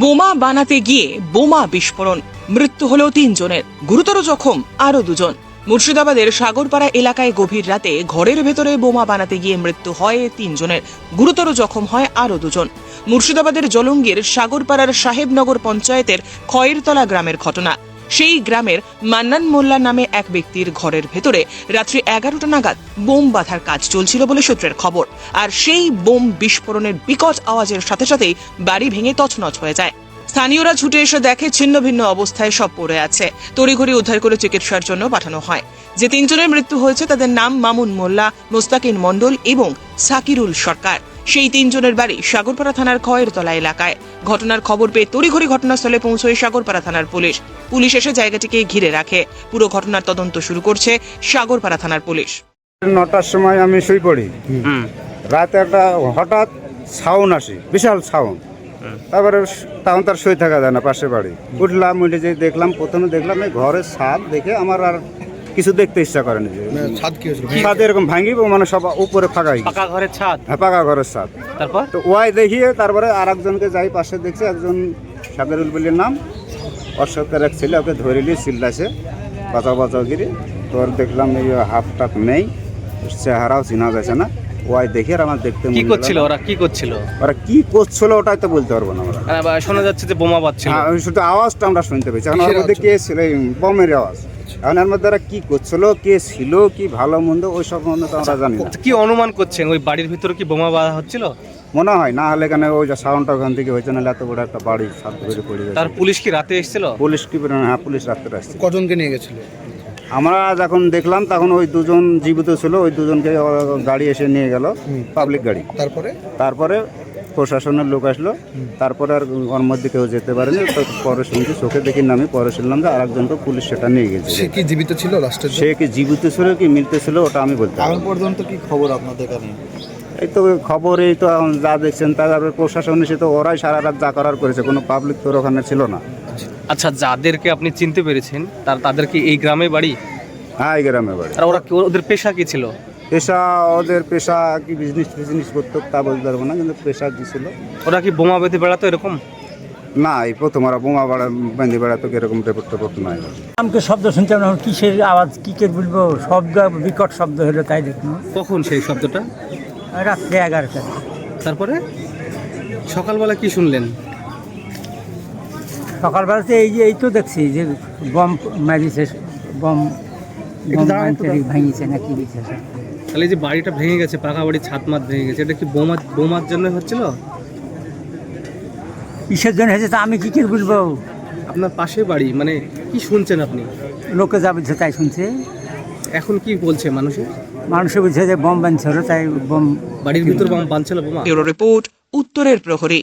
বোমা বানাতে গিয়ে বোমা বিস্ফোরণ, মৃত্যু হল ৩ জনের, গুরুতর জখম আরো ২ জন। মুর্শিদাবাদের সাগরপাড়া এলাকায় গভীর রাতে ঘরের ভেতরে বোমা বানাতে গিয়ে মৃত্যু হয় ৩ জনের, গুরুতর জখম হয় আরো ২ জন। মুর্শিদাবাদের জলঙ্গির সাগরপাড়ার সাহেবনগর পঞ্চায়েতের খয়েরতলা গ্রামের ঘটনা। সেই গ্রামের মান্নান মোল্লা নামে এক ব্যক্তির ঘরের ভেতরে রাত্রি ১১টা নাগাদ বোম বাঁধার কাজ চলছিল বলে সূত্রের খবর। আর সেই বোম বিস্ফোরণের বিকট আওয়াজের সাথে সাথেই বাড়ি ভেঙে তছনছ হয়ে যায়। স্থানীয়রা ছুটে এসে দেখে ছিন্ন ভিন্ন অবস্থায় সব পড়ে আছে। তড়িঘড়ি উদ্ধার করে চিকিৎসার জন্য পাঠানো হয়। যে ৩ জনের মৃত্যু হয়েছে তাদের নাম মামুন মোল্লা, মোস্তাকিন মণ্ডল এবং সাকিরুল সরকার। সেই ৩ জনের বাড়ি সাগরপাড়া থানার খয়েরতলা এলাকায়। ঘটনার খবর পেয়ে তড়িঘড়ি ঘটনাস্থলে পৌঁছয় সাগরপাড়া থানার পুলিশ এসে জায়গাটিকে ঘিরে রাখে। পুরো ঘটনার তদন্ত শুরু করছে সাগরপাড়া থানার পুলিশ। ৯টার সময় আমি শুয়ে পড়ি। রাতে একটা হঠাৎ সাউন্ড আসে, বিশাল সাউন্ড। তারপরে তখন তার শুয়ে থাকা যায় না, পাশে বাড়ি। উঠলাম, উঠে যে দেখলাম, প্রথমে দেখলাম এই ঘরের ছাদ দেখে আমার আর কিছু দেখতে ইচ্ছা করেনি। যে ছাদ এরকম ভাঙিব, মানে সব উপরে ফাঁকা হয়ে গেছে। পাকা ঘরের ছাদ? হ্যাঁ, পাকা ঘরের ছাদ। তারপর তো ওয়াই দেখিয়ে তারপরে আর একজনকে যাই পাশে দেখছি, একজন সাকিরুল বলির নাম, অশোকের এক ছেলে, ওকে ধরে নিয়ে চিল্লাছে বাঁচাও গিরি। তোর দেখলাম এই হাফ টাপ নেই, চেহারাও চিনা যাচ্ছে না। ওয়াই দেখে আর আমার দেখতে কি করছিল ওরা? ওরা কি করছিল ওটাই তো বলতে পারবো না আমরা। শোনা যাচ্ছে যে বোমা বাজছিল। শুধু আওয়াজটা আমরা শুনতে পেয়েছি। এখন ওর মধ্যে কে ছিল, এই বোমের আওয়াজ। এখন এর মধ্যে ওরা কি করছিল, কে ছিল, কি ভালো মন্দ, ওই সব মন্দ তো আমরা জানি না। কি অনুমান করছেন, ওই বাড়ির ভিতরে কি বোমা বাঁধা হচ্ছিল? মনে হয় না হলে এখানে ওই যে সাউন্ডটা ওখান থেকে হয়েছে, নাহলে এত বড় একটা বাড়ি ছাদ করে পড়ে যায়। তার পুলিশ কি রাতে এসেছিল? পুলিশ কি? হ্যাঁ, পুলিশ রাত্রে আসছে। কজনকে নিয়ে গেছিল? আমরা যখন দেখলাম তখন ওই 2 জন জীবিত ছিল, ওই 2 জনকে গাড়ি এসে নিয়ে গেল, পাবলিক গাড়ি। তারপরে প্রশাসনের লোক আসলো। তারপরে আর ওর মধ্যে কেউ যেতে পারেনি। তো পরে শুনছি, চোখে দেখি নামি, পরে শুনলাম যে আরেকজনকে পুলিশ সেটা নিয়ে গেছে। সে কি জীবিত ছিল লাস্টে? সে কি জীবিত ছিল কি মৃত ছিল ওটা আমি বলতে পারবো না। এখন পর্যন্ত কি খবর আপনাদের কাছে? এই তো খবর, এই তো এখন যা দেখছেন, তারপরে প্রশাসন এসে তো ওরাই সারা রাত যা করার করেছে, কোনো পাবলিক তো ওখানে ছিল না। আচ্ছা, যাদেরকে আপনি চিনতে পেরেছেন তাদের কি এই গ্রামে বাড়ি? হ্যাঁ, এই গ্রামে বাড়ি। আর ওদের পেশা কি ছিল? ওদের পেশা কি বিজনেস করতো তা বলতে পারবো না, কিন্তু পেশা কি ছিল। ওরা কি বোমা বেঁধে বেড়াতো এরকম? না, এই প্রথম ওরা বোমা বেঁধে বেড়াতো, এরকম টেপট নাই। আমাকে শব্দ শুনতে না, কিসের আওয়াজ, কি কে বলবো, শব্দ বিকট শব্দ হলো, তাই দেখুন। কখন সেই শব্দটা? রাত্রে 11টা। তারপরে সকালবেলা কি শুনলেন? সকালবেলাতে এই তো দেখছি যে বম মারিছে, বম ভাঙিছে না কি দিচ্ছে। তাহলে যে বাড়িটা ভেঙে গেছে, পাকা বাড়ির ছাদ মাত ভেঙে গেছে, এটা কি বোমার জন্য হচ্ছিল? কিসের জন্য হয়েছে তা আমি কি করে বলবো। আপনার পাশে বাড়ি, মানে কি শুনছেন আপনি? লোকে যা বলছে তাই শুনছে। এখন কি বলছে মানুষে বলছে যে বম বানছিল, তাই বম বাড়ির ভিতর বানছিল বোমা। ব্যুরো রিপোর্ট, উত্তরের প্রহরী।